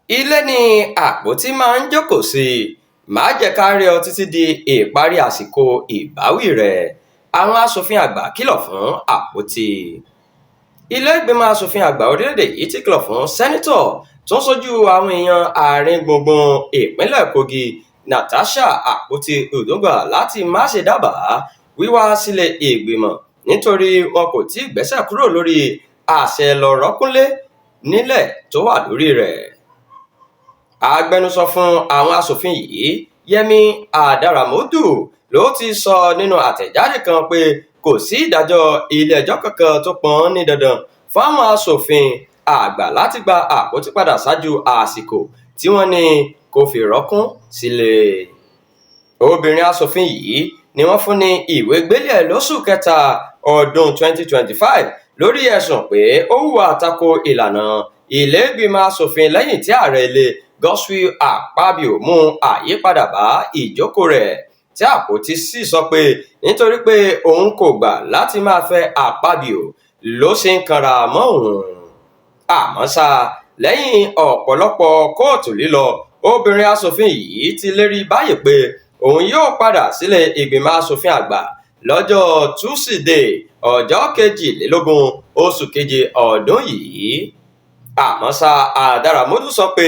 Ilé ni àpótí máa ń jókòó sí. Má jẹ́ ká rí ọ títí di ìparí àsìkò ìbáwí rẹ̀. Àwọn aṣòfin àgbà kìlọ̀ fún àpótí. Ilé ìgbìmọ̀ aṣòfin àgbà orílẹ̀-èdè yìí ti kìlọ̀ fún sẹ́nítọ̀ tó ń ṣojú àwọn èèyàn àárín gbùngbùn ìpínlẹ̀ Kogi Natasha Akpoti-Uduaghan láti má ṣe dábàá wíwá sílé ìgbìmọ̀ nítorí wọn kò tíì gbéṣẹ́ kúrò lórí àṣẹ lọ́rọ̀kúnlé nílẹ̀ tó wà lórí rẹ̀. Agbẹnusọ fún àwọn aṣòfin yìí Yẹmi Adaramodu ló ti sọ nínú àtẹ̀jáde kan pé kò sí ìdájọ́ ilé-ẹjọ́ kankan tó pọn ní dandan fún àwọn aṣòfin àgbà láti gba àpótí padà ṣáájú àsìkò tí wọ́n ní kó fi rọ́kún sílé. Obìnrin aṣòfin yìí ni wọ́n fún ní ìwé gbélé lóṣù kẹta ọdún 2025 lórí ẹ̀sùn pé ó hùwà tako ìlànà ilé ìgbìmọ̀ aṣòfin lẹ́yìn tí ààrẹ ilé Godswill Akpabio mú àyípadà bá ìjókòó rẹ̀, tí àpótí sì sọ pé nítorí pé òun kò gbà láti máa fẹ́ Akpabio ló ṣe ń kanra mọ́ òun. Àmọ́ ṣá, lẹ́yìn ọ̀pọ̀lọpọ̀ kóòtù lílọ, obìnrin aṣòfin yìí ti lérí báyìí pé òun yóò padà sílé ìgbìmọ̀ aṣòfin àgbà lọ́jọ́ túsídẹ̀ẹ́ ọjọ́ 22 oṣù keje ọdún yìí. Àmọ́ ṣá, Adaramodu sọ pé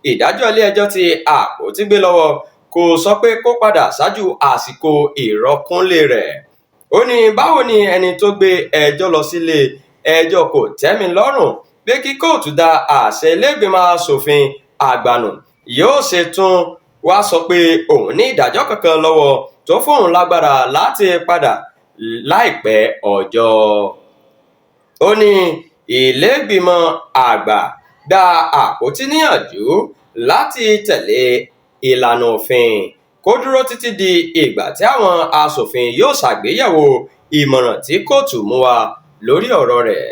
ìdájọ́ ilé-ẹjọ́ tí àpótí gbé lọ́wọ́ kò sọ pé kó padà ṣáájú àsìkò ìrọ́kúnlé rẹ̀. Ó ní báwo ni ẹni tó gbé ẹjọ́ lọ sílé ẹjọ́ kò tẹ́mi lọ́rùn pé kí kóòtù dá àṣẹ ilé-ìgbìmọ̀ aṣòfin àgbà nù yóò ṣe tún wá sọ pé òun ní ìdájọ́ kankan lọ́wọ́ tó fóun lágbára láti padà láìpẹ́ ọjọ́. Ó ní ilé-ìgbìmọ̀ àgbà gba àpótí níyànjú láti tẹ̀lé ìlànà òfin kó dúró títí di ìgbà tí àwọn aṣòfin yóò ṣàgbéyẹ̀wò ìmọ̀ràn tí kóòtù mú wá lórí ọ̀rọ̀ rẹ̀.